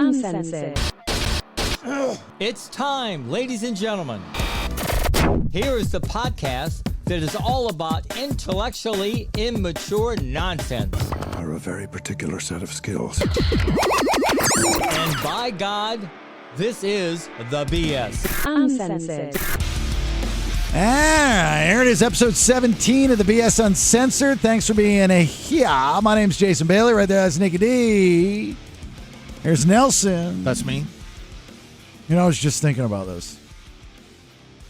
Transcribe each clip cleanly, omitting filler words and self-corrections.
Uncensored. It's time, ladies and gentlemen. Here is the podcast that is all about intellectually immature nonsense. Are a very particular set of skills. And by God, this is the BS. Uncensored. Here it is, episode 17 of the BS Uncensored. Thanks for being here. My name's Jason Bailey. Right there, that's Nikki D. Here's Nelson. That's me. You know, I was just thinking about this.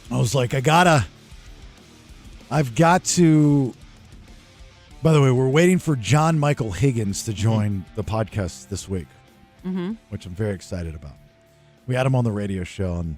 I was like, I've got to. By the way, we're waiting for John Michael Higgins to join the podcast this week, which I'm very excited about. We had him on the radio show, and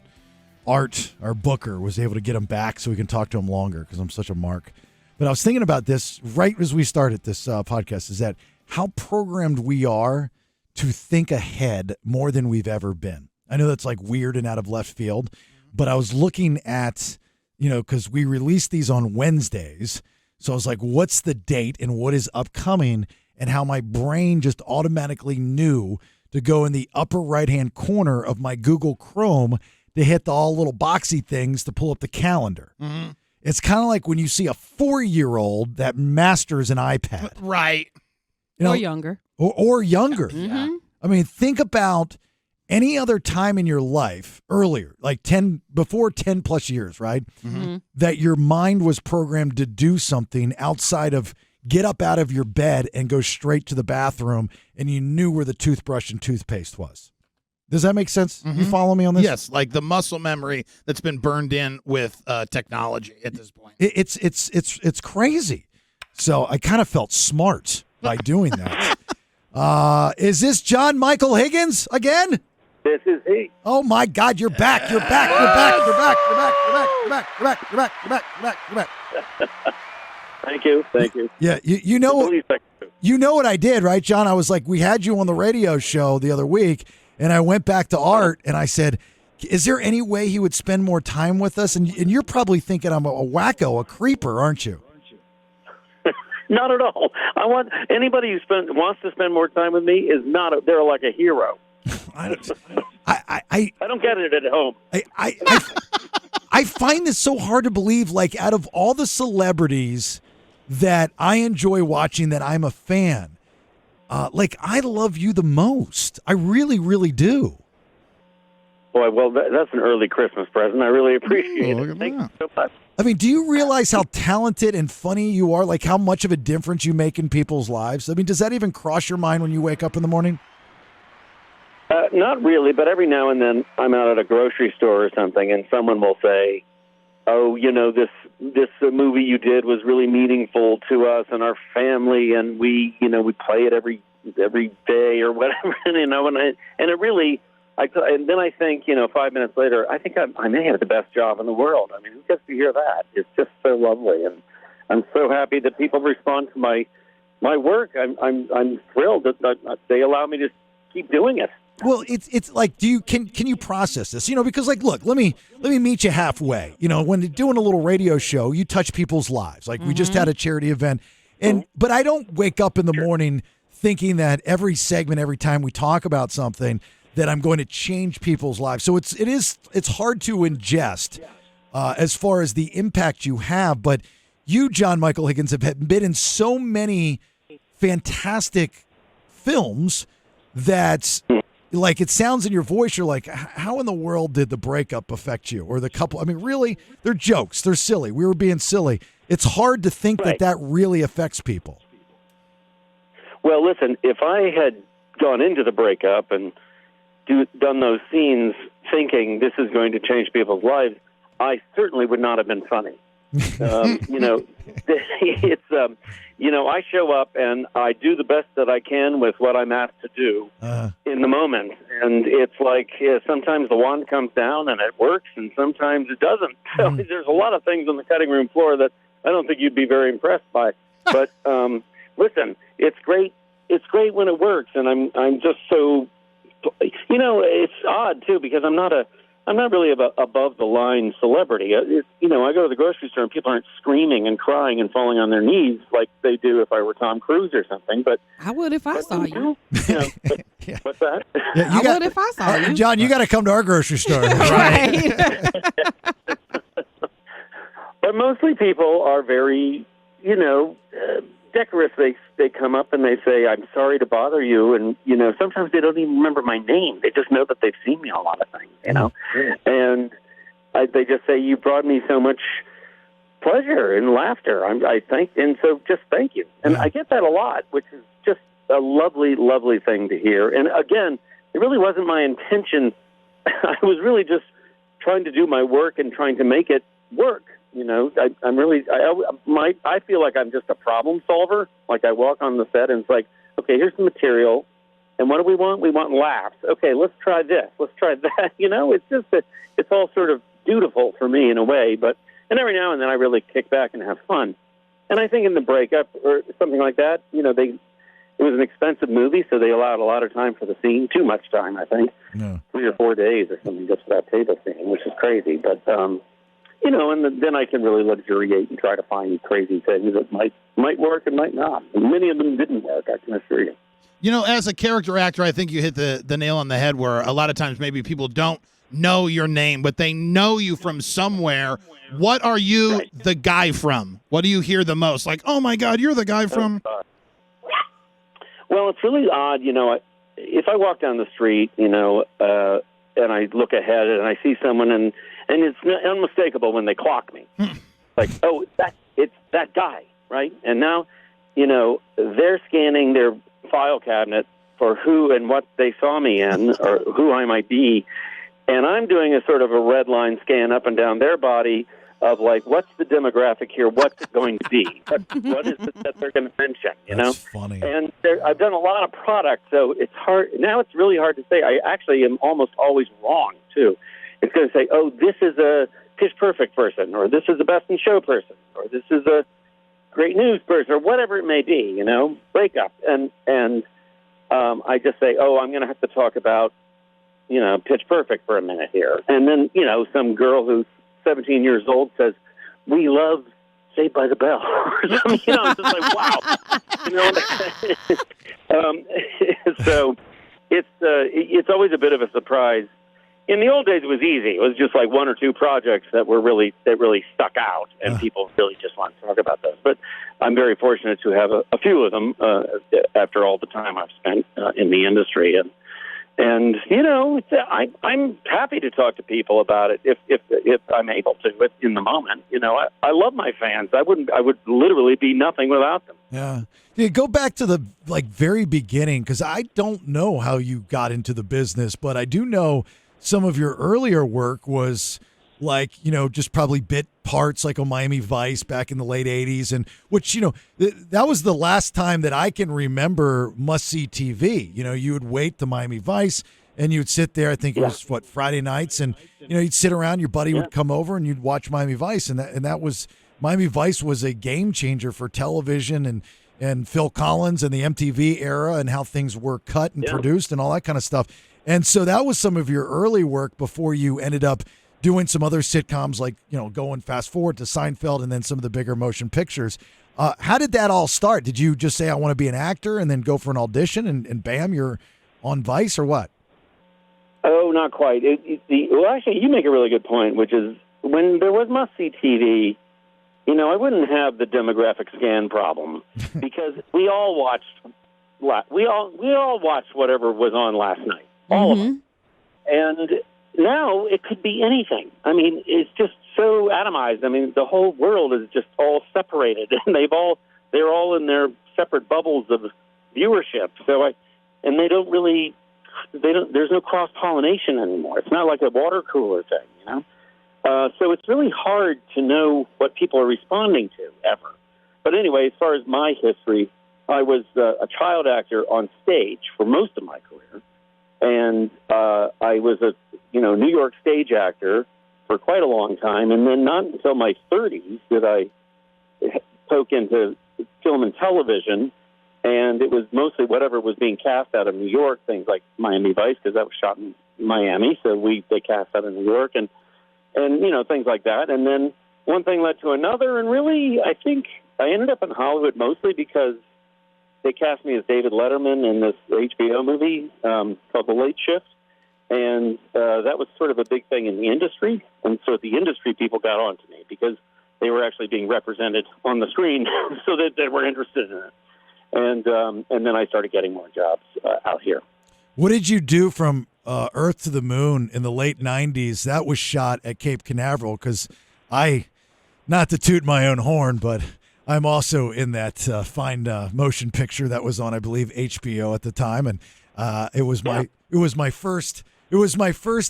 Art, our booker, was able to get him back so we can talk to him longer because I'm such a mark. But I was thinking about this right as we started this podcast, is that how programmed we are to think ahead more than we've ever been. I know that's like weird and out of left field, but I was looking at, because we release these on Wednesdays. So I was like, what's the date and what is upcoming, and how my brain just automatically knew to go in the upper right-hand corner of my Google Chrome to hit the all little boxy things to pull up the calendar. Mm-hmm. It's kind of like when you see a 4-year-old that masters an iPad. Right. Or younger. Or younger. Mm-hmm. I mean, think about any other time in your life earlier, like before 10 plus years, right? Mm-hmm. That your mind was programmed to do something outside of get up out of your bed and go straight to the bathroom, and you knew where the toothbrush and toothpaste was. Does that make sense? Mm-hmm. You follow me on this? Yes, like the muscle memory that's been burned in with technology at this point. It's crazy. So I kind of felt smart by doing that. Is this John Michael Higgins again? This is he. Oh my God, you're back. You're back. You're back. You're back. You're back. You're back. You're back. You're back. You're back. You're back. You're back. You're back. Thank you. Thank you. Yeah, you know what I did, right, John? I was like, we had you on the radio show the other week, and I went back to Art and I said, is there any way he would spend more time with us? And you're probably thinking I'm a wacko, a creeper, aren't you? Not at all. I want anybody who wants to spend more time with me is not. They're like a hero. I don't get it at home. I find this so hard to believe. Like, out of all the celebrities that I enjoy watching, that I'm a fan, like, I love you the most. I really, really do. Boy, well, that's an early Christmas present. I really appreciate it. Thank you so much. I mean, do you realize how talented and funny you are? Like, how much of a difference you make in people's lives? I mean, does that even cross your mind when you wake up in the morning? Not really, but every now and then I'm out at a grocery store or something, and someone will say, "Oh, this movie you did was really meaningful to us and our family, and we play it every day or whatever." And it really. And then I think, 5 minutes later, I think I may have the best job in the world. I mean, who gets to hear that? It's just so lovely, and I'm so happy that people respond to my work. I'm thrilled that they allow me to keep doing it. Well, it's like, can you process this? Because, like, look, let me meet you halfway. When you're doing a little radio show, you touch people's lives. Like, we just had a charity event, but I don't wake up in the morning thinking that every segment, every time we talk about something, that I'm going to change people's lives. So it's hard to ingest as far as the impact you have. But you, John Michael Higgins, have been in so many fantastic films that, like, it sounds in your voice, you're like, how in the world did the breakup affect you? Or the couple? I mean, really, they're jokes. They're silly. We were being silly. It's hard to think that really affects people. Well, listen, if I had gone into the breakup and done those scenes thinking this is going to change people's lives, I certainly would not have been funny. I show up and I do the best that I can with what I'm asked to do in the moment. And it's like sometimes the wand comes down and it works, and sometimes it doesn't. So there's a lot of things on the cutting room floor that I don't think you'd be very impressed by. But listen, it's great. It's great when it works, and I'm just so. It's odd too, because I'm not a I'm not really above the line celebrity. I go to the grocery store and people aren't screaming and crying and falling on their knees like they do if I were Tom Cruise or something. But I would if I saw you. Yeah. What's that? Yeah, I would if I saw you. John, you got to come to our grocery store. Right. But mostly people are very, decorous. They come up and they say, "I'm sorry to bother you," and sometimes they don't even remember my name. They just know that they've seen me on a lot of things, and they just say, "You brought me so much pleasure and laughter." I think, and so just thank you. And I get that a lot, which is just a lovely, lovely thing to hear. And again, it really wasn't my intention. I was really just trying to do my work and trying to make it work. I feel like I'm just a problem solver. Like I walk on the set and it's like, okay, here's the material. And what do we want? We want laughs. Okay, let's try this. Let's try that. It's just that it's all sort of dutiful for me in a way. And every now and then I really kick back and have fun. And I think in the breakup or something like that, it was an expensive movie, so they allowed a lot of time for the scene. Too much time, I think. No. 3 or 4 days or something just for that table scene, which is crazy. But, and then I can really luxuriate and try to find crazy things that might work and might not. And many of them didn't work, I can assure you. As a character actor, I think you hit the nail on the head where a lot of times maybe people don't know your name, but they know you from somewhere. What are you the guy from? What do you hear the most? Like, oh, my God, you're the guy from... Well, it's really odd, if I walk down the street, and I look ahead and I see someone and it's unmistakable when they clock me. Like, oh, it's that guy, right? And now, they're scanning their file cabinet for who and what they saw me in or who I might be. And I'm doing a sort of a red line scan up and down their body of like, what's the demographic here? What's it going to be? What is it that they're going to mention? That's funny. And I've done a lot of product, so it's hard. Now it's really hard to say. I actually am almost always wrong too. It's going to say, oh, this is a Pitch Perfect person, or this is a Best in Show person, or this is a Great News person, or whatever it may be. Breakup, and I just say, oh, I'm going to have to talk about Pitch Perfect for a minute here, and then some girl who's 17 years old says, "We love Saved by the Bell." It's just like, wow. So it's always a bit of a surprise. In the old days, it was easy. It was just like 1 or 2 projects that really stuck out, and people really just want to talk about those. But I'm very fortunate to have a few of them after all the time I've spent in the industry. And I'm happy to talk to people about it if I'm able to in the moment. I love my fans. I would literally be nothing without them. Yeah. Go back to the very beginning, because I don't know how you got into the business, but I do know some of your earlier work was just probably bit parts like on Miami Vice back in the late 80s, and which, that was the last time that I can remember must-see TV. You would wait the Miami Vice and you'd sit there, I think it was, Friday nights, and, you'd sit around, your buddy would come over and you'd watch Miami Vice, and that was, Miami Vice was a game changer for television and Phil Collins and the MTV era and how things were cut and produced and all that kind of stuff. And so that was some of your early work before you ended up doing some other sitcoms like, going fast forward to Seinfeld and then some of the bigger motion pictures. How did that all start? Did you just say, I want to be an actor and then go for an audition and bam, you're on Vice, or what? Oh, not quite. Well, actually, you make a really good point, which is when there was must-see TV, I wouldn't have the demographic scan problem because we all watched whatever was on last night. All of them. And now it could be anything. I mean, it's just so atomized. I mean, the whole world is just all separated, and they're all in their separate bubbles of viewership. And there's no cross-pollination anymore. It's not like a water cooler thing, So it's really hard to know what people are responding to ever. But anyway, as far as my history, I was a child actor on stage for most of my career. And I was a New York stage actor for quite a long time, and then not until my 30s did I poke into film and television, and it was mostly whatever was being cast out of New York, things like Miami Vice, because that was shot in Miami, so they cast out in New York, and things like that. And then one thing led to another, and really, I think I ended up in Hollywood mostly because they cast me as David Letterman in this HBO movie called The Late Shift, and that was sort of a big thing in the industry. And so the industry people got on to me because they were actually being represented on the screen, so that they were interested in it. And then I started getting more jobs out here. What did you do from Earth to the Moon in the late 90s? That was shot at Cape Canaveral because not to toot my own horn, but I'm also in that fine motion picture that was on, I believe, HBO at the time, and it was my first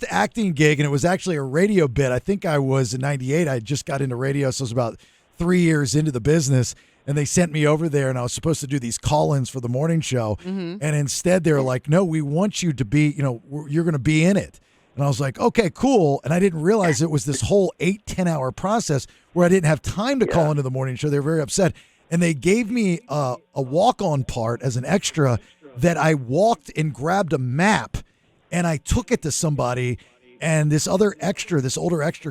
acting gig, and it was actually a radio bit. I think I was in '98. I just got into radio, so I was about 3 years into the business, and they sent me over there, and I was supposed to do these call-ins for the morning show, and instead they were like, "No, we want you to be, you're going to be in it." And I was like, okay, cool. And I didn't realize it was this whole 8-10 hour process where I didn't have time to call into the morning show. They were very upset. And they gave me a walk-on part as an extra that I walked and grabbed a map and I took it to somebody. And this older extra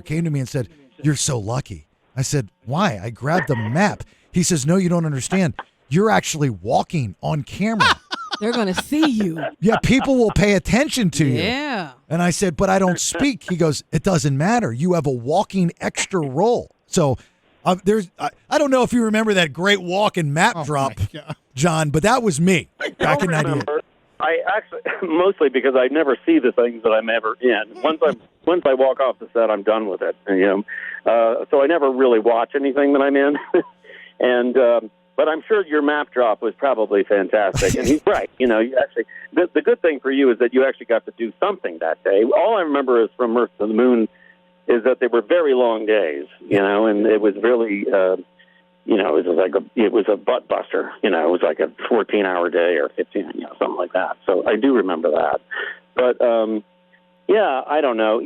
came to me and said, "You're so lucky." I said, "Why?" "I grabbed a map." He says, "No, you don't understand. You're actually walking on camera." They're going to see you. Yeah, people will pay attention to you. Yeah. And I said, "But I don't speak." He goes, "It doesn't matter. You have a walking extra role." So I don't know if you remember that great walk and map drop, John, but that was me back in '98. I actually, mostly because I never see the things that I'm ever in. Once I walk off the set, I'm done with it. So I never really watch anything that I'm in. And but I'm sure your map drop was probably fantastic. And he's right. You actually, the good thing for you is that you actually got to do something that day. All I remember is from Earth to the Moon is that they were very long days, and it was really, it was a butt buster. It was like a 14-hour day or 15, something like that. So I do remember that. But, I don't know.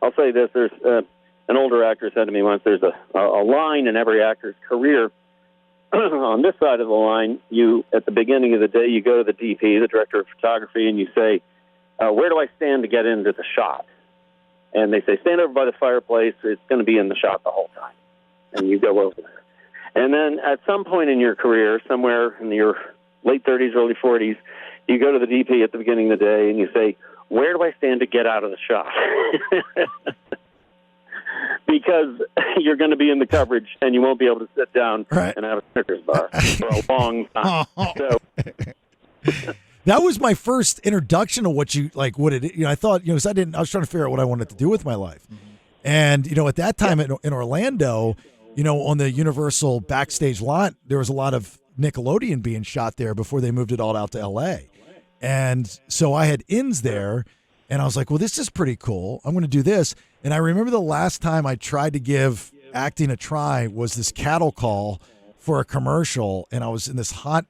I'll say this. There's an older actor said to me once, there's a line in every actor's career. On this side of the line, at the beginning of the day, you go to the DP, the director of photography, and you say, "Where do I stand to get into the shot?" And they say, "Stand over by the fireplace. It's going to be in the shot the whole time." And you go over there. And then at some point in your career, somewhere in your late 30s, early 40s, you go to the DP at the beginning of the day and you say, "Where do I stand to get out of the shot?" Because you're going to be in the coverage and you won't be able to sit down and have a Snickers bar for a long time. So, that was my first introduction to what I thought, I was trying to figure out what I wanted to do with my life. And, at that time in Orlando, on the Universal backstage lot, there was a lot of Nickelodeon being shot there before they moved it all out to LA. And so I had ins there and I was like, well, this is pretty cool. I'm going to do this. And I remember the last time I tried to give acting a try was this cattle call for a commercial. And I was in this hot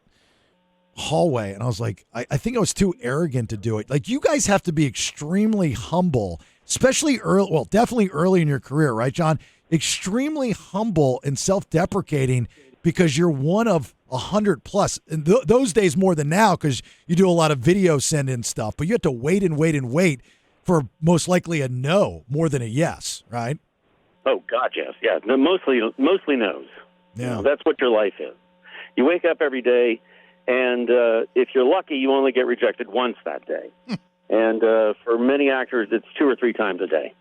hallway and I was like, I think I was too arrogant to do it. Like, you guys have to be extremely humble, especially definitely early in your career, right, John? Extremely humble and self-deprecating because you're one of 100 plus. And those days more than now because you do a lot of video send-in stuff, but you have to wait and wait and wait for most likely a no more than a yes, right? Oh, God, yes. Yeah, no, mostly no's. Yeah. That's what your life is. You wake up every day, and if you're lucky, you only get rejected once that day. And for many actors, it's 2 or 3 times a day.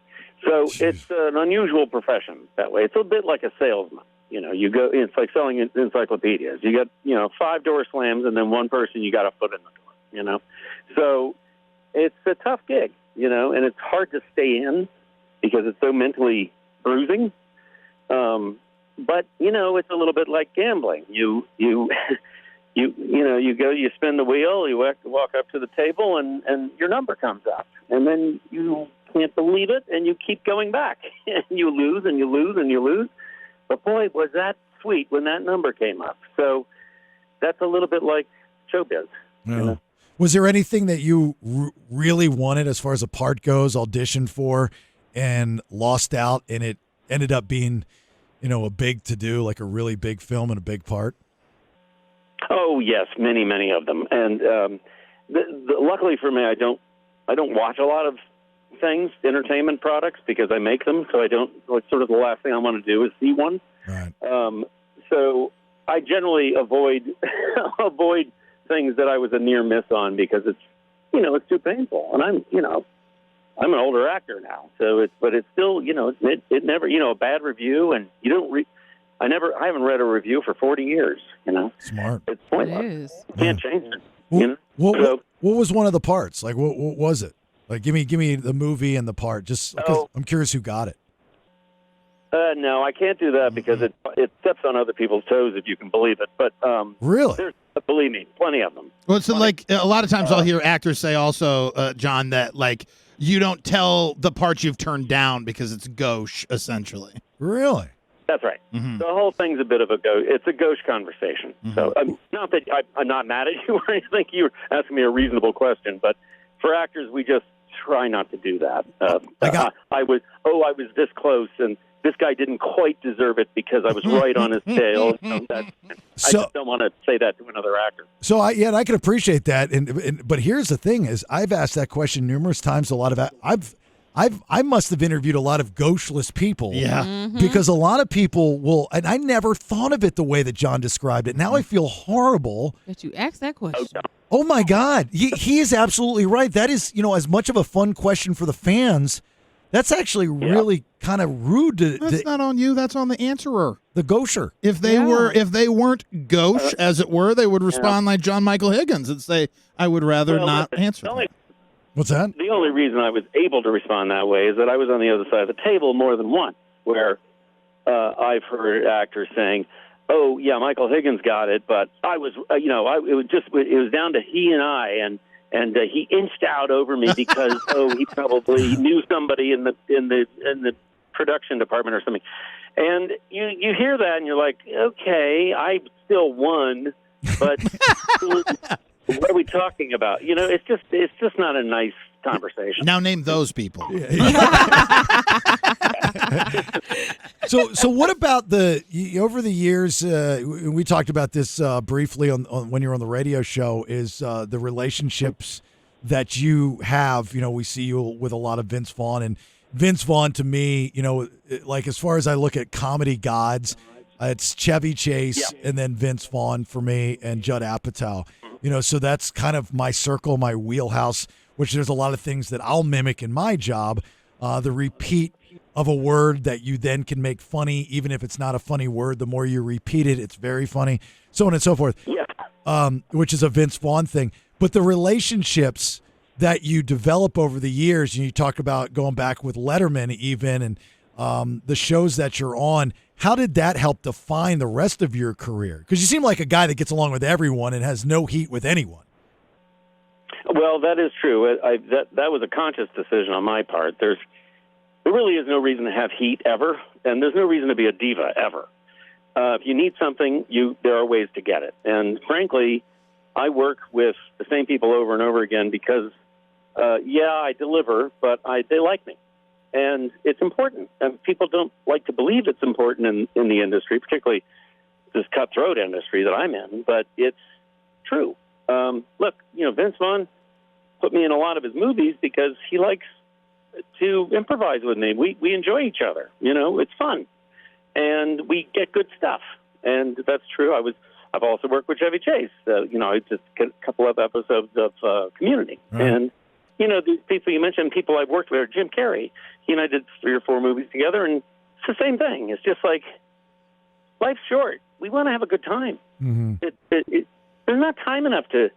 So it's an unusual profession that way. It's a bit like a salesman. You go, it's like selling encyclopedias. You get, 5 door slams, and then one person you got a foot in the door, So it's a tough gig, and it's hard to stay in because it's so mentally bruising. But, it's a little bit like gambling. You go, you spin the wheel, you walk up to the table, and your number comes up. And then you can't believe it, and you keep going back. And you lose, and you lose, and you lose. But, boy, was that sweet when that number came up. So that's a little bit like showbiz. Yeah. Was there anything that you really wanted as far as a part goes, auditioned for, and lost out, and it ended up being, a big to-do, like a really big film and a big part? Oh, yes, many, many of them. And luckily for me, I don't don't watch a lot of things, entertainment products, because I make them. So I don't. It's sort of the last thing I want to do is see one. Right. So I generally avoid things that I was a near miss on because it's it's too painful, and I'm an older actor now, so but it's still it never a bad review, and you don't I haven't read a review for 40 years. Smart. It's pointless. It is. You can't change it. What was one of the parts? Like, what was it? Like, give me the movie and the part. Just because I'm curious who got it. No, I can't do that because it steps on other people's toes, if you can believe it. But really, believe me, plenty of them. Well, so like a lot of times I'll hear actors say also, John, that like you don't tell the parts you've turned down because it's gauche, essentially. Really? That's right. Mm-hmm. The whole thing's a bit of a gauche. It's a gauche conversation. Mm-hmm. So not that I'm not mad at you or anything. You're asking me a reasonable question, but for actors, we just try not to do that. I was this close, and this guy didn't quite deserve it because I was right on his tail. I just don't want to say that to another actor. So I can appreciate that, but here's the thing: is I've asked that question numerous times. I must have interviewed a lot of gaucheless people. Yeah. Because a lot of people will, and I never thought of it the way that John described it. Now I feel horrible that you asked that question. Oh my God. He is absolutely right. That is, as much of a fun question for the fans. That's actually really kind of rude That's not on you. That's on the answerer. The gaucher. If they weren't gauche, as it were, they would respond like John Michael Higgins and say, "I would rather not answer." What's that? The only reason I was able to respond that way is that I was on the other side of the table more than once, where I've heard actors saying, "Oh, yeah, Michael Higgins got it," but I was, it was down to he and I, and he inched out over me because he probably knew somebody in the production department or something. And you hear that and you're like, okay, I still won, but what are we talking about? It's just not a nice conversation. Now name those people. So what about over the years? We talked about this briefly on when you were on the radio show. Is the relationships that you have? We see you with a lot of Vince Vaughn, and Vince Vaughn to me, like as far as I look at comedy gods, it's Chevy Chase and then Vince Vaughn for me, and Judd Apatow. So that's kind of my circle, my wheelhouse. Which there's a lot of things that I'll mimic in my job. The repeat of a word that you then can make funny, even if it's not a funny word. The more you repeat it, it's very funny, so on and so forth. Yeah. Which is a Vince Vaughn thing. But the relationships that you develop over the years, and you talk about going back with Letterman even, and the shows that you're on, how did that help define the rest of your career? Because you seem like a guy that gets along with everyone and has no heat with anyone. Well, that is true. That was a conscious decision on my part. There really is no reason to have heat ever, and there's no reason to be a diva ever. If you need something, there are ways to get it. And frankly, I work with the same people over and over again because, I deliver, but they like me. And it's important. And people don't like to believe it's important in the industry, particularly this cutthroat industry that I'm in, but it's true. Look, Vince Vaughn put me in a lot of his movies because he likes to improvise with me. We enjoy each other. It's fun, and we get good stuff. And that's true. I've also worked with Chevy Chase. I just get a couple of episodes of Community, and these people you mentioned, people I've worked with, Jim Carrey. He and I did 3 or 4 movies together, and it's the same thing. It's just like life's short. We want to have a good time. Mm-hmm. There's not time enough to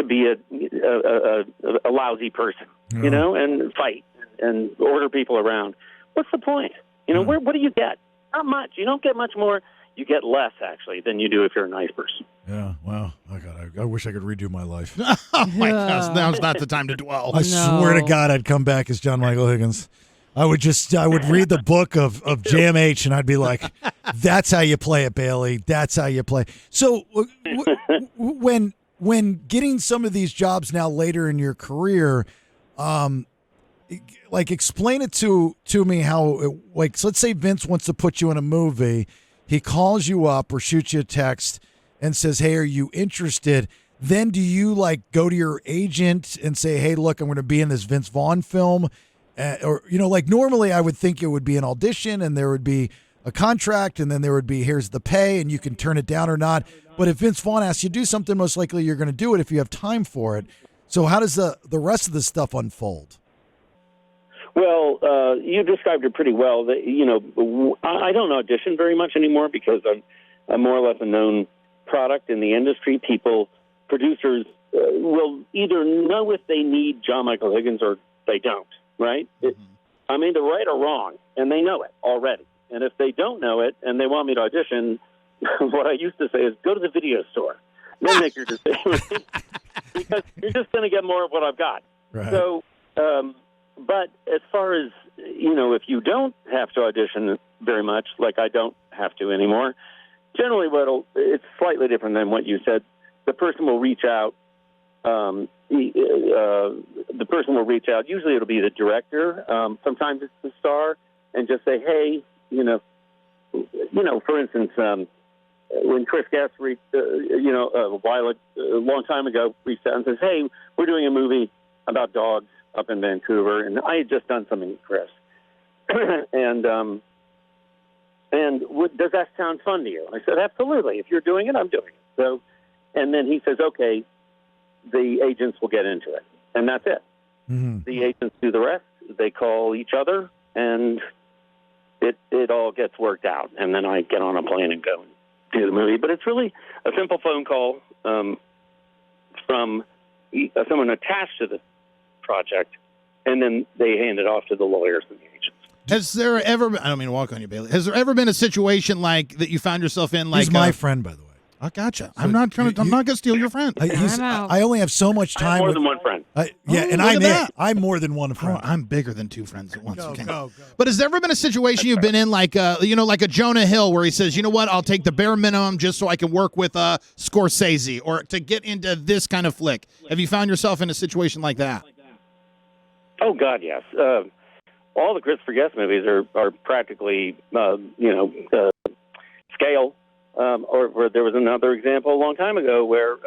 be a lousy person, and fight and order people around. What's the point? What do you get? Not much. You don't get much more. You get less, actually, than you do if you're a nice person. Yeah, wow. I wish I could redo my life. Oh, my gosh. Now's not the time to dwell. I swear to God, I'd come back as John Michael Higgins. I would read the book of JMH, and I'd be like, that's how you play it, Bailey. That's how you play. So when getting some of these jobs now later in your career, explain it to me how, so let's say Vince wants to put you in a movie. He calls you up or shoots you a text and says, hey, are you interested? then do you like go to your agent and say, hey, look, I'm going to be in this Vince Vaughn film? Or, like normally I would think it would be an audition and there would be a contract and then there would be, here's the pay and you can turn it down or not. But if Vince Vaughn asks you to do something, most likely you're going to do it if you have time for it. So how does the rest of this stuff unfold? Well, you described it pretty well. I don't audition very much anymore because I'm more or less a known product in the industry. Producers will either know if they need John Michael Higgins or they don't, right? I'm either right or wrong, and they know it already. And if they don't know it and they want me to audition, what I used to say is go to the video store, then make your decision. Because you're just going to get more of what I've got. Right. So, but as far as, if you don't have to audition very much, like I don't have to anymore, generally it's slightly different than what you said. The person will reach out. The person will reach out. Usually it'll be the director. Sometimes it's the star, and just say, hey, for instance, when Chris Guest reached, a long time ago, reached out and says, hey, we're doing a movie about dogs up in Vancouver, and I had just done something with Chris. and does that sound fun to you? I said, absolutely. If you're doing it, I'm doing it. So, and then he says, okay, the agents will get into it. And that's it. Mm-hmm. The agents do the rest. They call each other, and it all gets worked out. And then I get on a plane and go and do the movie. But it's really a simple phone call from someone attached to the project, and then they hand it off to the lawyers and the agents. Has there ever been, I don't mean to walk on you, Bailey. Has there ever been a situation like that you found yourself in? Like, he's my friend, by the way. I gotcha. So I'm not going to steal your friend. I only have so much time. I have more than one friend. I'm more than one friend. Oh, I'm bigger than two friends at once. Go. But has there ever been a situation you've been in, like like a Jonah Hill, where he says, you know what, I'll take the bare minimum just so I can work with Scorsese, or to get into this kind of flick? Have you found yourself in a situation like that? Oh God, yes. All the Christopher Guest movies are practically scale. Or there was another example a long time ago where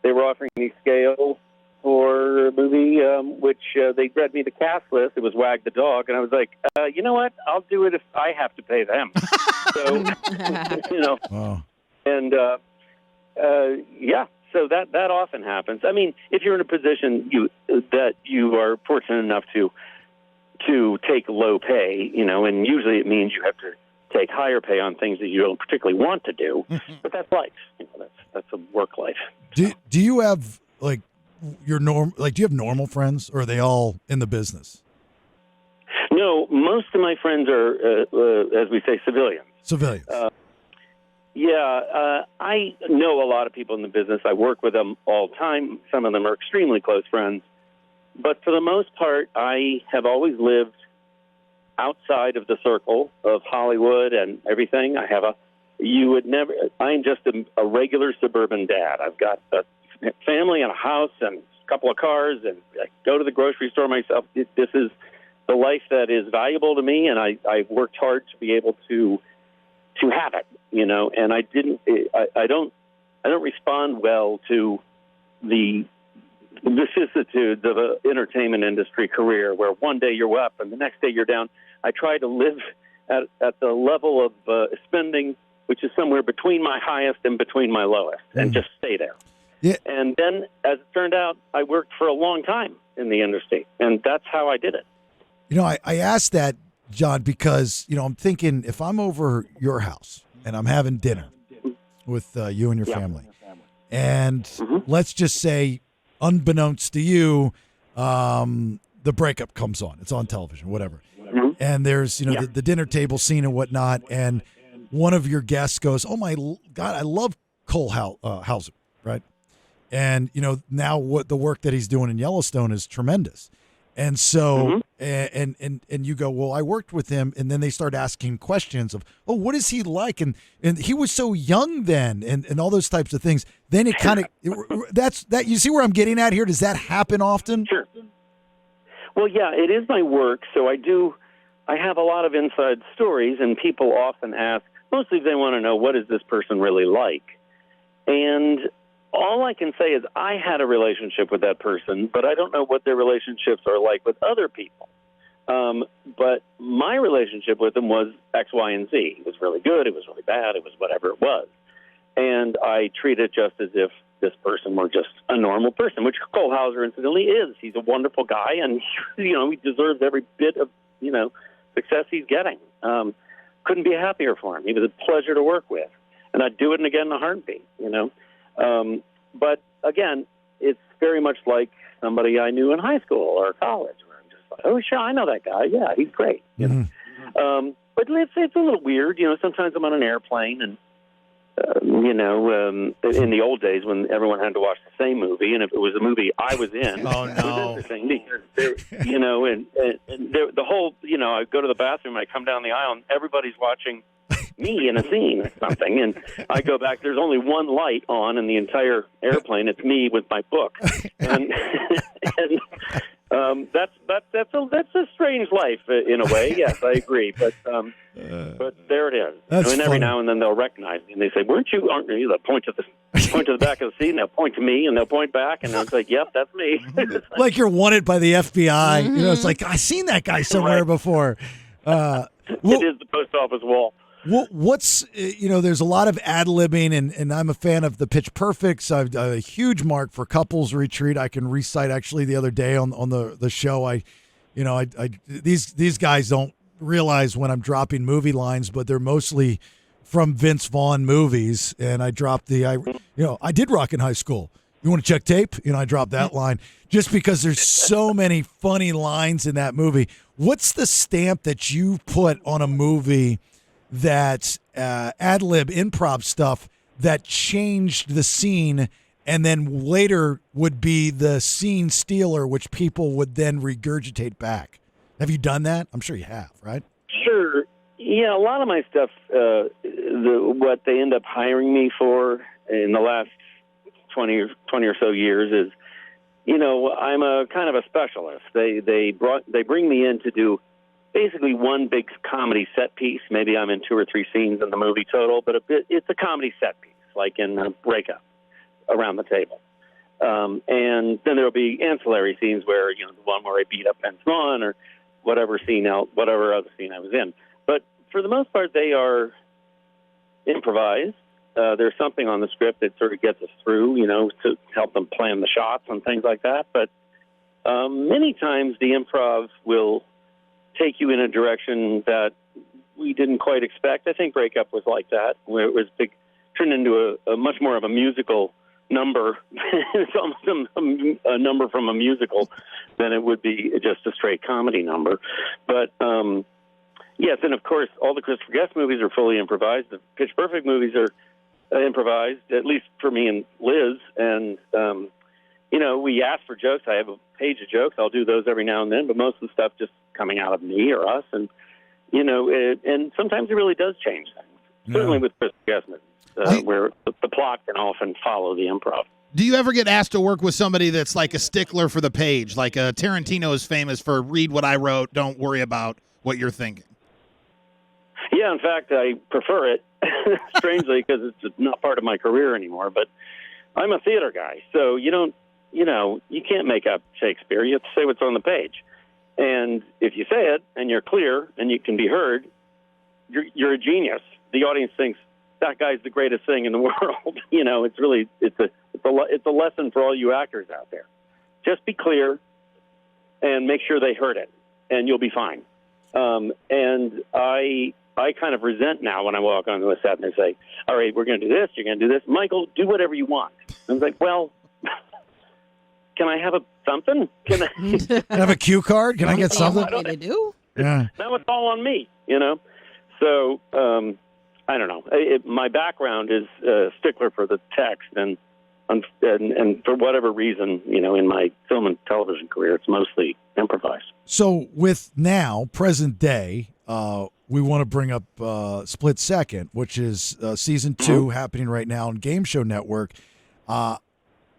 they were offering me scale for a movie which they read me the cast list. It was Wag the Dog, and I was like, you know what? I'll do it if I have to pay them. So, Wow. And so that often happens. I mean, if you're in a position that you are fortunate enough to take low pay, and usually it means you have to take higher pay on things that you don't particularly want to do, but that's life. That's a work life. Do you have do you have normal friends, or are they all in the business? No, most of my friends are, as we say, civilians. Civilians. I know a lot of people in the business. I work with them all the time. Some of them are extremely close friends. But for the most part, I have always lived outside of the circle of Hollywood and everything. I'm just a regular suburban dad. I've got a family and a house and a couple of cars, and I go to the grocery store myself. This is the life that is valuable to me, and I've worked hard to be able to have it, and I don't respond well to the vicissitudes of an entertainment industry career where one day you're up and the next day you're down. I try to live at the level of spending, which is somewhere between my highest and between my lowest, and just stay there. Yeah. And then, as it turned out, I worked for a long time in the industry, and that's how I did it. I asked that, John, because, I'm thinking if I'm over your house and I'm having dinner with you and your family, and let's just say, unbeknownst to you, the breakup comes on. It's on television, whatever. And there's, the dinner table scene and whatnot, and one of your guests goes, oh, my God, I love Cole Hauser, right? And, now what the work that he's doing in Yellowstone is tremendous. And so, and you go, well, I worked with him, and then they start asking questions of, oh, what is he like? And he was so young then, and all those types of things. Then it kind of, you see where I'm getting at here? Does that happen often? Sure. Well, yeah, it is my work, so I have a lot of inside stories, and people often ask, mostly they want to know, what is this person really like? And all I can say is I had a relationship with that person, but I don't know what their relationships are like with other people. But my relationship with them was X, Y, and Z. It was really good. It was really bad. It was whatever it was. And I treat it just as if this person were just a normal person, which Cole Hauser incidentally is. He's a wonderful guy, and, he deserves every bit of, success he's getting. Couldn't be happier for him. He was a pleasure to work with. And I'd do it again in a heartbeat, But, again, it's very much like somebody I knew in high school or college, where I'm just like, oh, sure, I know that guy. Yeah, he's great. But it's a little weird. Sometimes I'm on an airplane and, in the old days when everyone had to watch the same movie, and if it was a movie I was in, Oh, it no. was interesting because, the whole, I go to the bathroom, I come down the aisle, and everybody's watching me in a scene or something, and I go back, there's only one light on in the entire airplane. It's me with my book. And, that's a strange life in a way. Yes, I agree. But there it is. That's every funny. now and then they'll recognize me and they say, "Aren't you?" They'll point to the back of the seat and they'll point to me and they'll point back and I'll say, "Yep, that's me." Like you're wanted by the FBI. It's like, I've seen that guy somewhere Right. before. It is the post office wall. What's there's a lot of ad-libbing, and I'm a fan of the Pitch Perfects. I'm a huge mark for Couples Retreat. I can recite actually the other day on the show. These guys don't realize when I'm dropping movie lines, but they're mostly from Vince Vaughn movies. And I dropped I did rock in high school. You want to check tape? I dropped that line just because there's so many funny lines in that movie. What's the stamp that you put on a movie that ad-lib improv stuff that changed the scene and then later would be the scene stealer, which people would then regurgitate back? Have you done that? I'm sure you have, right? Sure. Yeah, a lot of my stuff, what they end up hiring me for in the last 20 or so years is, I'm a kind of a specialist. They bring me in to do basically one big comedy set piece. Maybe I'm in 2 or 3 scenes in the movie total, but it's a comedy set piece, like in Breakup, around the table. And then there'll be ancillary scenes where, the one where I beat up Vince Vaughn or whatever other scene I was in. But for the most part, they are improvised. There's something on the script that sort of gets us through, to help them plan the shots and things like that. But many times the improv will take you in a direction that we didn't quite expect. I think Breakup was like that, where it was turned into a much more of a musical number. It's almost a number from a musical than it would be just a straight comedy number. But yes, and of course, all the Christopher Guest movies are fully improvised. The Pitch Perfect movies are improvised, at least for me and Liz. And we ask for jokes. I have a page of jokes. I'll do those every now and then, but most of the stuff just coming out of me or us. And, and sometimes it really does change things. Yeah. Certainly with Chris Guest movies, where the plot can often follow the improv. Do you ever get asked to work with somebody that's like a stickler for the page? Like Tarantino is famous for read what I wrote, don't worry about what you're thinking. Yeah, in fact, I prefer it, strangely, because it's not part of my career anymore. But I'm a theater guy, so you can't make up Shakespeare. You have to say what's on the page. And if you say it and you're clear and you can be heard, you're a genius. The audience thinks that guy's the greatest thing in the world. It's a lesson for all you actors out there. Just be clear and make sure they heard it, and you'll be fine. And I kind of resent now when I walk onto a set and they say, "All right, we're going to do this. You're going to do this. Michael, do whatever you want." I was like, "Well, can I have something? Can I Have a cue card? Can I get something? What they do? Yeah. Now it's all on me, So I don't know. My background is stickler for the text, and for whatever reason, in my film and television career, it's mostly improvised. So with now, present day, we want to bring up Split Second, which is season 2 happening right now on Game Show Network.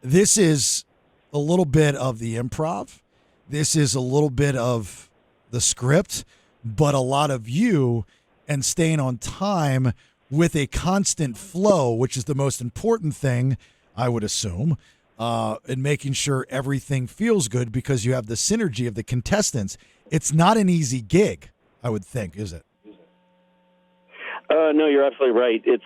This is a little bit of the improv. This is a little bit of the script, but a lot of you and staying on time with a constant flow, which is the most important thing I would assume, and making sure everything feels good because you have the synergy of the contestants. It's not an easy gig, I would think, is it? No, you're absolutely right. It's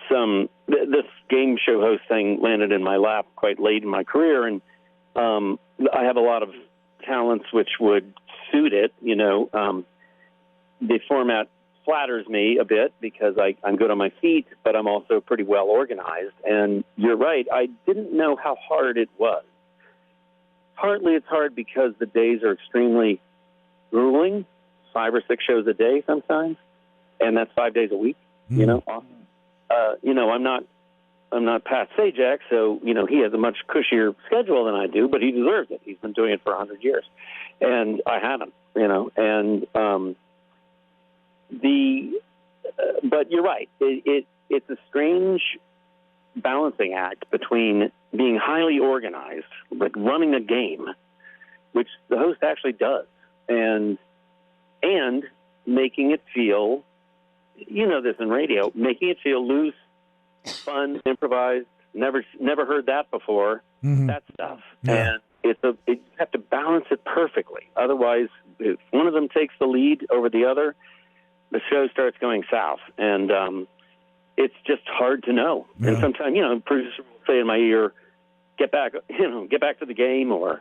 this game show host thing landed in my lap quite late in my career, and I have a lot of talents which would suit it. The format flatters me a bit because I'm good on my feet, but I'm also pretty well organized. And you're right, I didn't know how hard it was. Partly it's hard because the days are extremely grueling, 5 or 6 shows a day sometimes, and that's 5 days a week. I'm not Pat Sajak, so he has a much cushier schedule than I do, but he deserves it. He's been doing it for 100 years, and I haven't. But you're right. It's a strange balancing act between being highly organized, like running a game, which the host actually does, and making it feel, this in radio, making it feel loose, fun, improvised, never heard that before, that stuff. Yeah. And you have to balance it perfectly. Otherwise, if one of them takes the lead over the other, the show starts going south. And it's just hard to know. Yeah. And sometimes, producers will say in my ear, get back to the game, or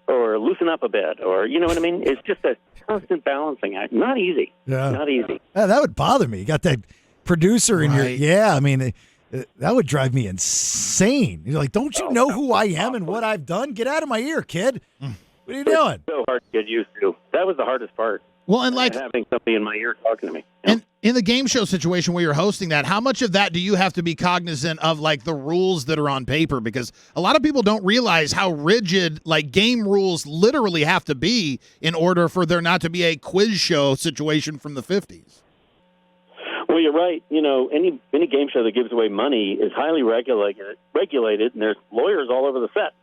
loosen up a bit, or you know what I mean? It's just a constant balancing act. Not easy. Yeah. Not easy. Yeah, that would bother me. You got that producer in your, Right. that would drive me insane. You're like, don't you know who I am and what I've done? Get out of my ear, kid. What are you doing? So hard to get used to. That was the hardest part. Well, and Having somebody in my ear talking to me. And in the game show situation where you're hosting that, how much of that do you have to be cognizant of, like the rules that are on paper? Because a lot of people don't realize how rigid like game rules literally have to be in order for there not to be a quiz show situation from the 50s. Well, you're right. Any game show that gives away money is highly regulated, and there's lawyers all over the set.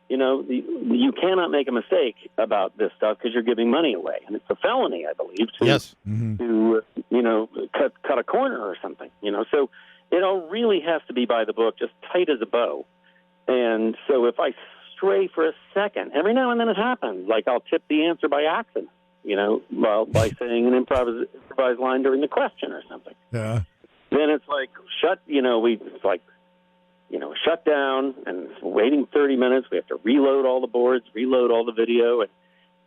You cannot make a mistake about this stuff because you're giving money away, and it's a felony, I believe, to cut a corner or something. So it all really has to be by the book, just tight as a bow. And so if I stray for a second, every now and then it happens. Like I'll tip the answer by accident, by saying an improvised line during the question or something. Yeah. Then it's like shut down and waiting 30 minutes. We have to reload all the boards, reload all the video, and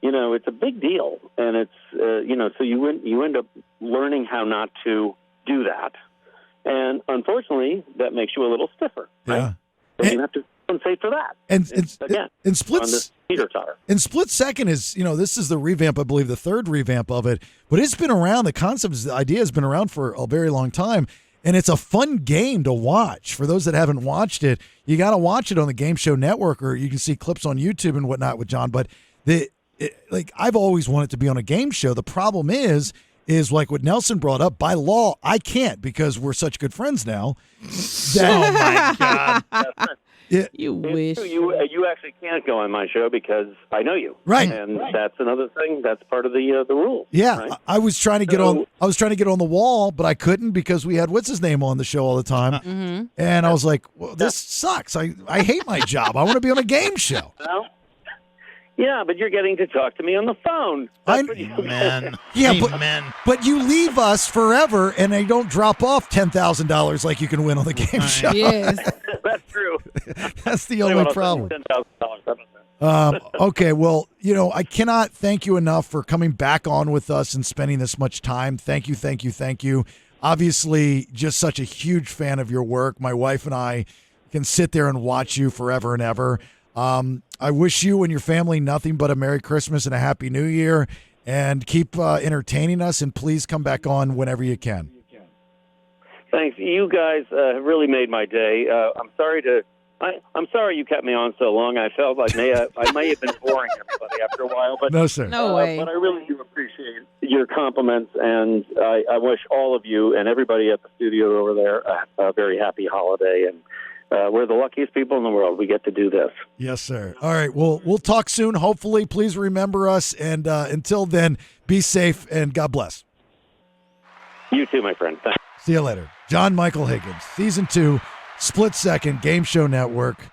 it's a big deal. And it's so you end up learning how not to do that. And unfortunately, that makes you a little stiffer. Yeah. Right? So you have to compensate for that. And again, in on this teeter-totter. And Split Second is, this is the revamp, I believe, the third revamp of it. But it's been around. The concept, the idea has been around for a very long time. And it's a fun game to watch. For those that haven't watched it, you got to watch it on the Game Show Network, or you can see clips on YouTube and whatnot with John. But I've always wanted to be on a game show. The problem is like what Nelson brought up. By law, I can't because we're such good friends now. Oh my God! You wish. You actually can't go on my show because I know you, right? And that's another thing. That's part of the rule. Yeah, right? I was trying to get on. I was trying to get on the wall, but I couldn't because we had what's his name on the show all the time, and I was like, well, "This sucks. I hate my job. I want to be on a game show." Well, yeah, but you're getting to talk to me on the phone. Amen. Yeah, Amen. but you leave us forever, and they don't drop off $10,000 like you can win on the game show. Yes. That's true. That's the only problem. $10,000. Okay, well, I cannot thank you enough for coming back on with us and spending this much time. Thank you, thank you, thank you. Obviously, just such a huge fan of your work. My wife and I can sit there and watch you forever and ever. I wish you and your family nothing but a Merry Christmas and a Happy New Year, and keep entertaining us, and please come back on whenever you can. Thanks. You guys have really made my day. I'm sorry you kept me on so long. I felt like I may have been boring everybody after a while, but No, sir. No way. But I really do appreciate your compliments, and I wish all of you and everybody at the studio over there a very happy holiday. And we're the luckiest people in the world. We get to do this. Yes, sir. All right. Well, we'll talk soon. Hopefully, please remember us. And until then, be safe and God bless. You too, my friend. Thanks. See you later. John Michael Higgins, Season 2, Split Second, Game Show Network.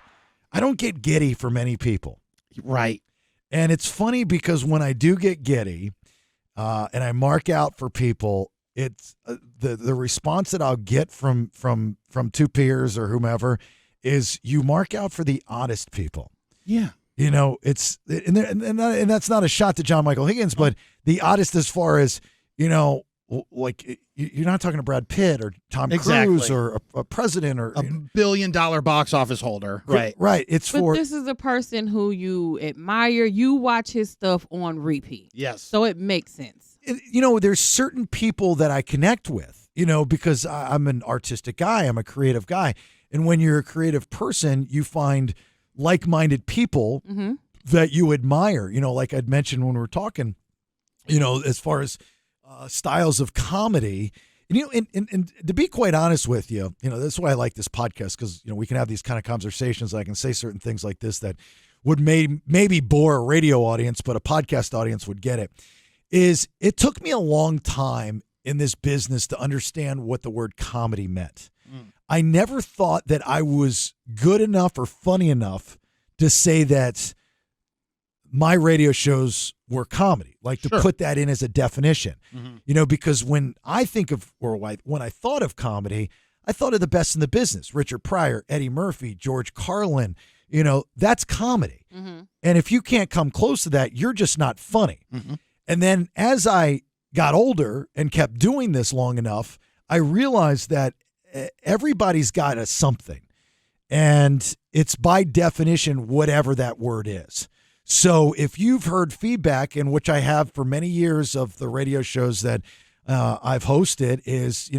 I don't get giddy for many people. Right. And it's funny because when I do get giddy and I mark out for people, it's the response that I'll get from two peers or whomever is you mark out for the oddest people. Yeah. It's and that's not a shot to John Michael Higgins, but the oddest as far as, like you're not talking to Brad Pitt or Tom Cruise or a president or a $1 billion box office holder. Right. Right. But this is a person who you admire. You watch his stuff on repeat. Yes. So it makes sense. There's certain people that I connect with, because I'm an artistic guy. I'm a creative guy. And when you're a creative person, you find like-minded people that you admire, like I'd mentioned when we were talking, as far as styles of comedy. And to be quite honest with you, that's why I like this podcast, because, we can have these kind of conversations. I can say certain things like this that would maybe bore a radio audience, but a podcast audience would get it. It took me a long time in this business to understand what the word comedy meant. I never thought that I was good enough or funny enough to say that my radio shows were comedy, like to put that in as a definition, because when I think of, or when I thought of comedy, I thought of the best in the business, Richard Pryor, Eddie Murphy, George Carlin, that's comedy. And if you can't come close to that, you're just not funny. And then as I got older and kept doing this long enough, I realized that everybody's got a something, and it's by definition whatever that word is. So if you've heard feedback, in which I have for many years of the radio shows that I've hosted, is,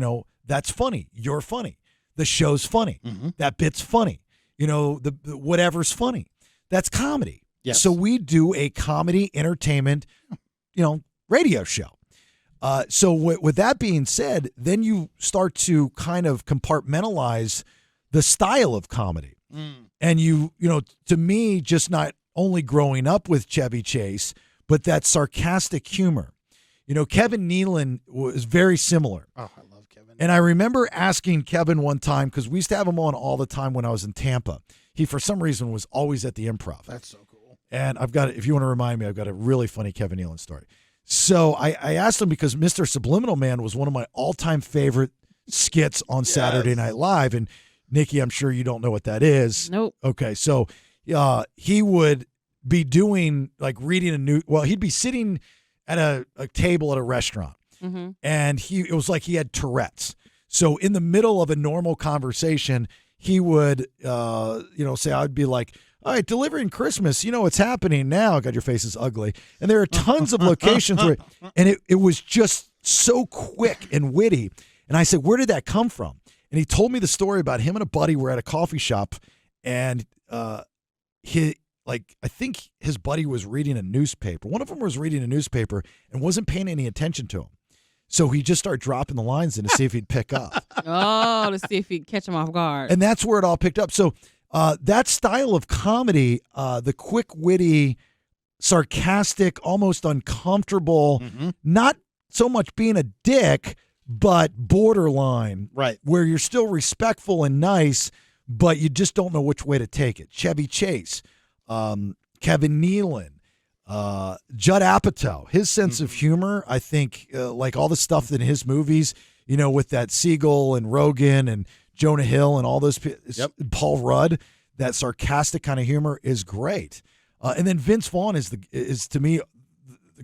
that's funny. You're funny. The show's funny. That bit's funny. The whatever's funny. That's comedy. Yes. So we do a comedy entertainment, radio show. So with that being said, then you start to kind of compartmentalize the style of comedy. And to me, just not only growing up with Chevy Chase, but that sarcastic humor. Kevin Nealon was very similar. Oh, I love Kevin. And I remember asking Kevin one time, because we used to have him on all the time when I was in Tampa. He, for some reason, was always at the Improv. That's so cool. And if you want to remind me, I've got a really funny Kevin Nealon story. So I asked him, because Mr. Subliminal Man was one of my all-time favorite skits on Saturday Night Live. And Nikki, I'm sure you don't know what that is. Nope. Okay, so he would be doing, like, reading he'd be sitting at a table at a restaurant. And it was like he had Tourette's. So in the middle of a normal conversation, he would, say, I'd be like, all right, delivering Christmas, it's happening now. God, your face is ugly. And there are tons of locations and it was just so quick and witty. And I said, where did that come from? And he told me the story about him and a buddy were at a coffee shop, and I think his buddy was reading a newspaper. One of them was reading a newspaper and wasn't paying any attention to him. So he just started dropping the lines in to see if he'd pick up. To see if he'd catch him off guard. And that's where it all picked up. So that style of comedy, the quick, witty, sarcastic, almost uncomfortable, not so much being a dick, but borderline, right? Where you're still respectful and nice, but you just don't know which way to take it. Chevy Chase, Kevin Nealon, Judd Apatow, his sense of humor, I think, like all the stuff in his movies, with that Siegel and Rogan and Jonah Hill and all those, Paul Rudd, that sarcastic kind of humor is great. And then Vince Vaughn is to me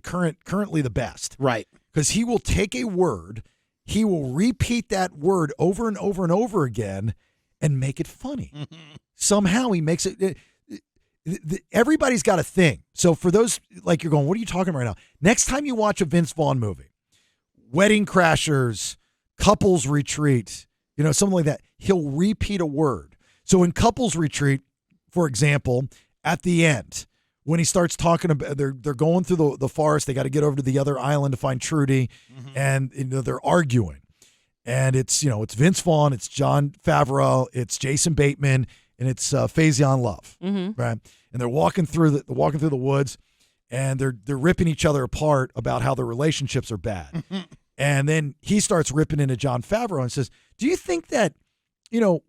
currently the best, right? Because he will take a word, he will repeat that word over and over and over again, and make it funny. Somehow he makes it. Everybody's got a thing. So for those, like, you're going, what are you talking about right now? Next time you watch a Vince Vaughn movie, Wedding Crashers, Couples Retreat, something like that, he'll repeat a word. So in Couples Retreat, for example, at the end, when he starts talking about, they're going through the forest, they got to get over to the other island to find Trudy, and they're arguing. And it's Vince Vaughn, it's Jon Favreau, it's Jason Bateman, and it's Faison Love, right? And they're walking through the woods, and they're ripping each other apart about how their relationships are bad. And then he starts ripping into Jon Favreau and says, "Do you think that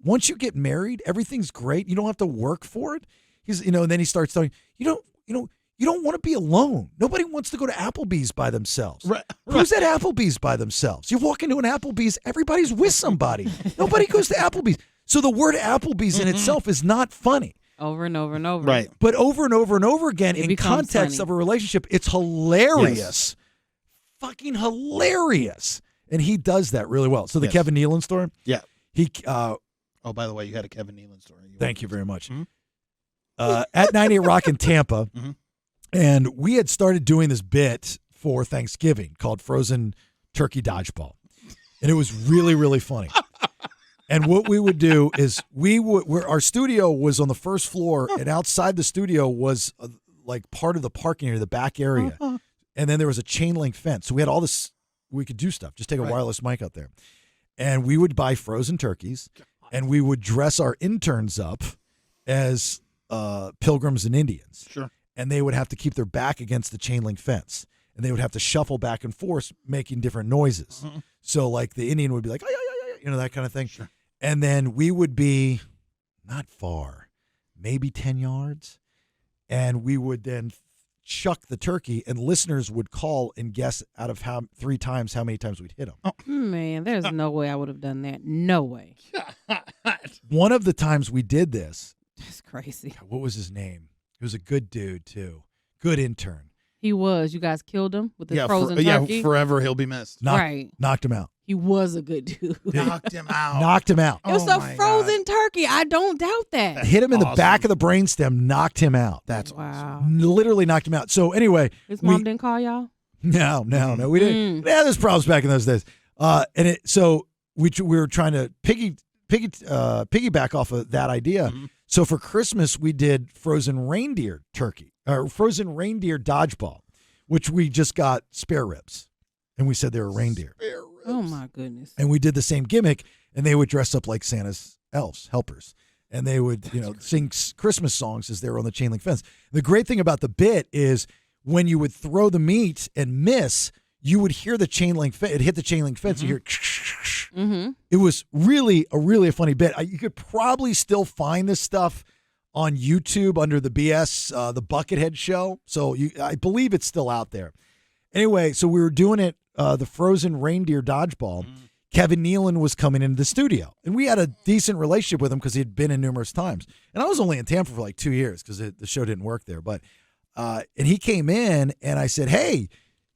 once you get married, everything's great. You don't have to work for it. And then he starts telling you don't want to be alone. Nobody wants to go to Applebee's by themselves. Right. Who's at Applebee's by themselves? You walk into an Applebee's, everybody's with somebody. Nobody goes to Applebee's. So the word Applebee's in itself is not funny. Over and over and over. Right. But over and over and over again, It in becomes context funny. of a relationship, it's hilarious. Yes. Fucking hilarious. And he does that really well. So the Yes. Kevin Nealon story, Yeah. he Oh, by the way, you had a Kevin Nealon story. thank you very much. Mhm. At 98 Rock in Tampa, Mhm. and we had started doing this bit for Thanksgiving called Frozen Turkey Dodgeball. And it was really, really funny. And what we would do is our studio was on the first floor, and outside the studio was like part of the parking area, the back area. And then there was a chain link fence. So we had all this, we could do stuff. Just take a wireless mic out there. And we would buy frozen turkeys, and we would dress our interns up as pilgrims and Indians. Sure. And they would have to keep their back against the chain link fence. And they would have to shuffle back and forth, making different noises. So like the Indian would be like, that kind of thing. Sure. And then we would be not far, maybe 10 yards. And we would then chuck the turkey, and listeners would call and guess out of 3 times how many times we'd hit them. Man, there's no way I would have done that. No way. One of the times we did this, That's crazy. what was his name? He was a good dude, too. Good intern. He was. You guys killed him with the frozen turkey? Forever he'll be missed. Right. Knocked him out. He was a good dude. Knocked him out. Knocked him out. It was Oh a my frozen turkey. I don't doubt that. Hit him in the awesome. back of the brainstem, knocked him out. That's Wow. Literally knocked him out. So anyway, His mom didn't call y'all? no, we didn't. Yeah, there's problems back in those days. So we were trying to piggyback off of that idea. So for Christmas, we did frozen reindeer turkey or frozen reindeer dodgeball, which we just got spare ribs, and we said they were reindeer. Oh, my goodness. And we did the same gimmick, and they would dress up like Santa's elves, helpers. And they would, sing Christmas songs as they were on the chain link fence. The great thing about the bit is when you would throw the meat and miss, you would hear the chain link fence. It hit the chain link fence. You hear, It was really a funny bit. You could probably still find this stuff on YouTube under the BS, the Buckethead Show. So I believe it's still out there. Anyway, so we were doing it, the frozen reindeer dodgeball. Kevin Nealon was coming into the studio, and we had a decent relationship with him because he'd been in numerous times. And I was only in Tampa for like 2 years because the show didn't work there. But and he came in, and I said, "Hey,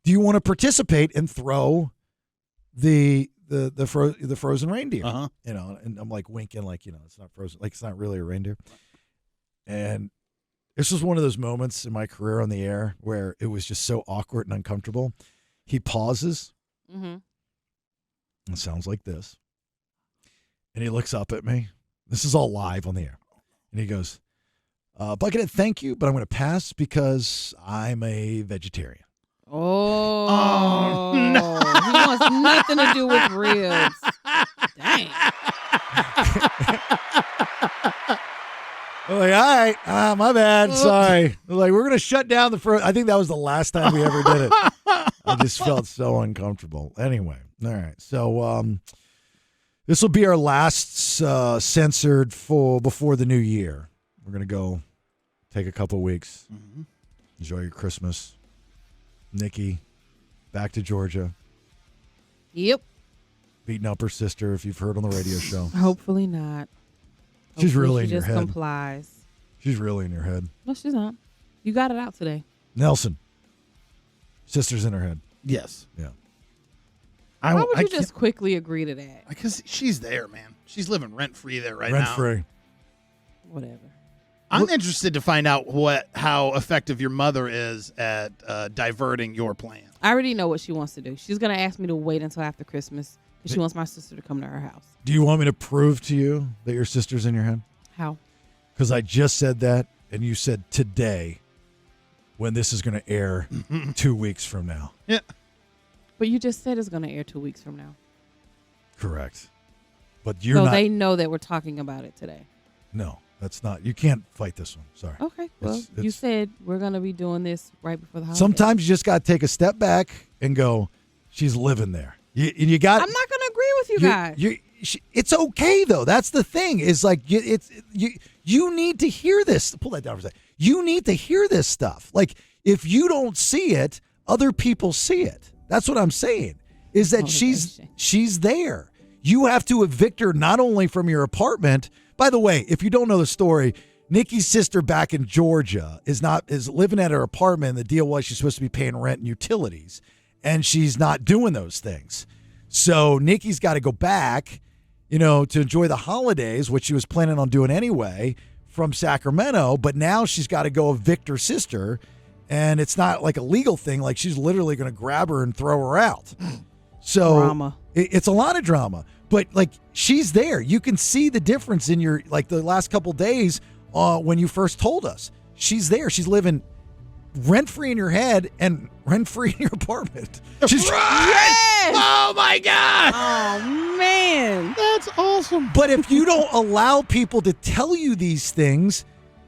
do you want to participate and throw the frozen reindeer?" And I'm like winking, like it's not frozen, like it's not really a reindeer. And this was one of those moments in my career on the air where it was just so awkward and uncomfortable. He pauses. It sounds like this. And he looks up at me. This is all live on the air. And he goes, Buckethead, thank you, but I'm going to pass because I'm a vegetarian. Oh, no. He wants nothing to do with ribs. Dang. I'm like, all right, my bad. Sorry. They're like, we're going to shut down I think that was the last time we ever did it. I just felt so uncomfortable. Anyway, all right. So this will be our last censored before the new year. We're going to go take a couple weeks. Enjoy your Christmas. Nikki, back to Georgia. Yep. Beating up her sister, if you've heard on the radio show. Hopefully not. She's Hopefully really in she your just head. complies. She's really in your head. No, she's not. You got it out today. Nelson. Sister's in her head. Yes. Yeah. Why would you just quickly agree to that? Because she's there, man. She's living rent-free there now. Rent-free. Whatever. I'm interested to find out how effective your mother is at diverting your plan. I already know what she wants to do. She's going to ask me to wait until after Christmas because she wants my sister to come to her house. Do you want me to prove to you that your sister's in your head? How? Because I just said that, and you said today when this is going to air 2 weeks from now. Yeah. But you just said it's going to air 2 weeks from now. Correct. But you're so not. they know that we're talking about it today. No, that's not. You can't fight this one. Sorry. Okay. Well, you It's- said we're going to be doing this right before the holidays. Sometimes you just got to take a step back and go, she's living there. You got. I'm not going to agree with you guys. it's okay though. That's the thing. Is like you need to hear this. Pull that down for a second. You need to hear this stuff. Like if you don't see it, other people see it. That's what I'm saying. Is that she's there. You have to evict her not only from your apartment. By the way, if you don't know the story, Nikki's sister back in Georgia is living at her apartment. And the deal was she's supposed to be paying rent and utilities, and she's not doing those things. So Nikki's got to go back, to enjoy the holidays, which she was planning on doing anyway, from Sacramento. But now she's got to go evict her sister, and it's not like a legal thing. Like she's literally going to grab her and throw her out. So drama. It's a lot of drama. But like she's there. You can see the difference in your the last couple days when you first told us. She's there. She's living rent-free in your head and rent-free in your apartment. She's Yes! Oh my God! Oh man, That's awesome. But if you don't allow people to tell you these things,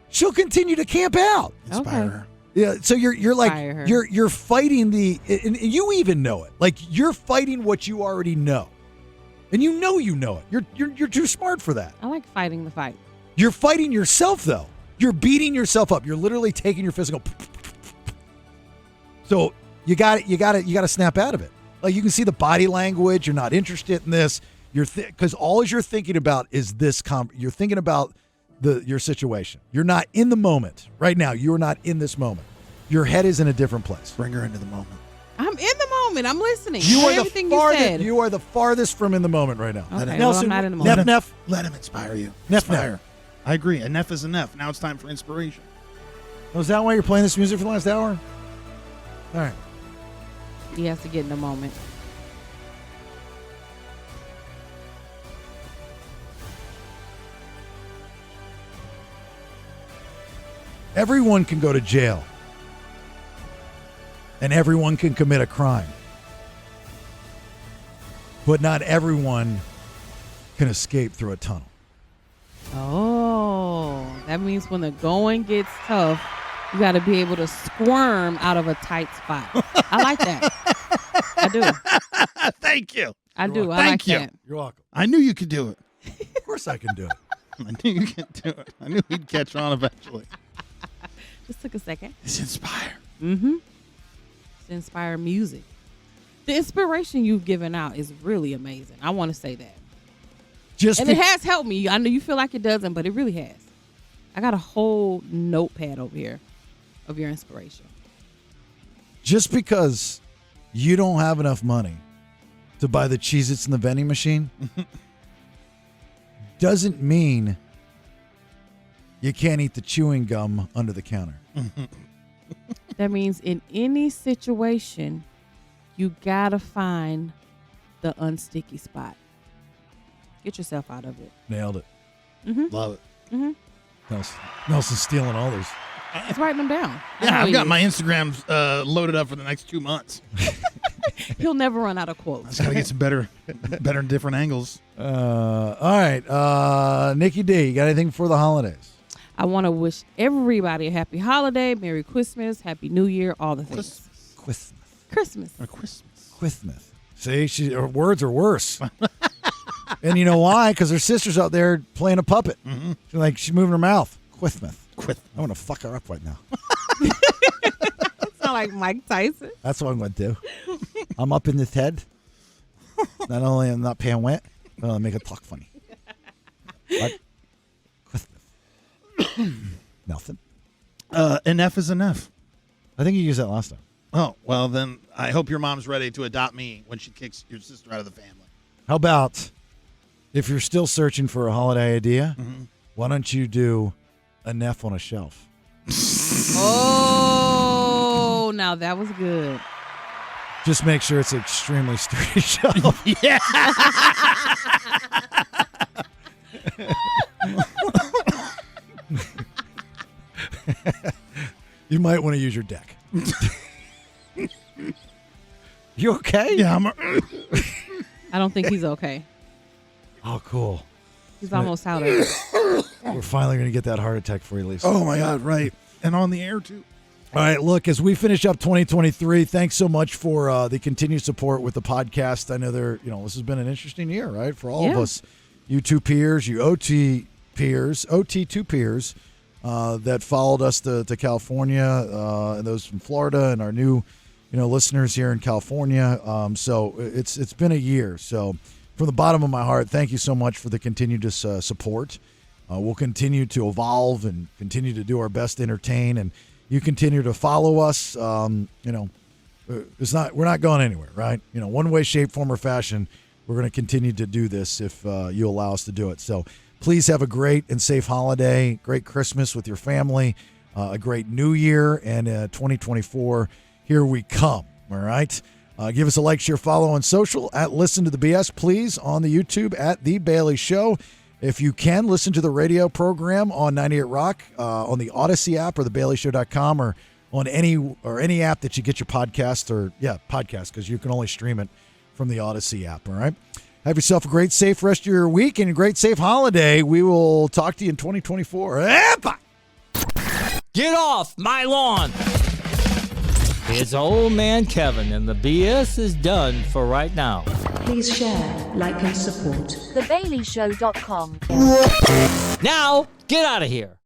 she'll continue to camp out. Inspire her. Yeah, so you're like Inspire her. you're fighting and you even know it. Like you're fighting what you already know. And you know it. You're too smart for that. I like fighting the fight. You're fighting yourself though. You're beating yourself up. You're literally taking your fist and go. So you got to snap out of it. Like you can see the body language. You're not interested in this. Because all you're thinking about is this. You're thinking about your situation. You're not in the moment right now. You're not in this moment. Your head is in a different place. Bring her into the moment. I'm in the moment. I'm listening. You are everything the farthest. you said. You are the farthest from in the moment right now. Okay, Nelson, well, I'm not in the moment. Neff. Let him inspire you. Neff. Inspire. I agree. Enough is enough. Now it's time for inspiration. Was that why you're playing this music for the last hour? All right. He has to get in the moment. Everyone can go to jail. And everyone can commit a crime. But not everyone can escape through a tunnel. Oh, that means when the going gets tough, you got to be able to squirm out of a tight spot. I like that. I do. Thank you. I do. I Thank like you. that. You're welcome. I knew you could do it. Of course I can do it. I knew you could do it. I knew he'd catch on eventually. Just took a second. It's inspire. Mm-hmm. To inspire music. The inspiration you've given out is really amazing. I want to say that. And it has helped me. I know you feel like it doesn't, but it really has. I got a whole notepad over here of your inspiration. Just because you don't have enough money to buy the Cheez-Its in the vending machine doesn't mean you can't eat the chewing gum under the counter. That means in any situation, you got to find the unsticky spot. Get yourself out of it. Nailed it. Mm-hmm. Love it. Mm-hmm. Nelson's stealing all these. Just writing them down. Yeah, I've got my Instagrams loaded up for the next 2 months. He'll never run out of I quotes. just got to get some better and different angles. All right. Nikki D, you got anything for the holidays? I want to wish everybody a happy holiday, Merry Christmas, Happy New Year, all the things. Christmas. Christmas. See, her words are worse. And you know why? Because her sister's out there playing a puppet. Mm-hmm. She's moving her mouth. Christmas. I want to fuck her up right now. It's not like Mike Tyson. That's what I'm going to do. I'm up in this head. Not only am I not paying rent, but I'll make it talk funny. What? Christmas. Nothing. Enough is enough. I think you used that last time. Oh, well, then I hope your mom's ready to adopt me when she kicks your sister out of the family. How about if you're still searching for a holiday idea, why don't you do a Neff on a shelf? Oh, now that was good. Just make sure it's an extremely sturdy shelf. Yeah. You might want to use your deck. You okay? Yeah, I don't think he's okay. Oh, cool. He's almost out of it. We're finally going to get that heart attack before he leaves. Oh, my God, right. And on the air, too. All right, look, as we finish up 2023, thanks so much for the continued support with the podcast. I know this has been an interesting year, right, for all of us. You two peers, you OT2 peers that followed us to California, and those from Florida, and our new, listeners here in California. So it's been a year. So from the bottom of my heart, thank you so much for the continued support. We'll continue to evolve and continue to do our best to entertain, and you continue to follow us. We're not going anywhere, right? One way, shape, form, or fashion, we're going to continue to do this if you allow us to do it. So please have a great and safe holiday, great Christmas with your family, a great New Year, and 2024, here we come, all right? Give us a like, share, follow on social at Listen to the BS, please, on the YouTube at The Bailey Show. If you can, listen to the radio program on 98 Rock, on the Odyssey app or thebaileyshow.com, or on any app that you get your podcast, because you can only stream it from the Odyssey app, all right? Have yourself a great, safe rest of your week and a great, safe holiday. We will talk to you in 2024. Bye! Get off my lawn! It's old man Kevin, and the BS is done for right now. Please share, like, and support. TheBaileyShow.com. Now, get out of here.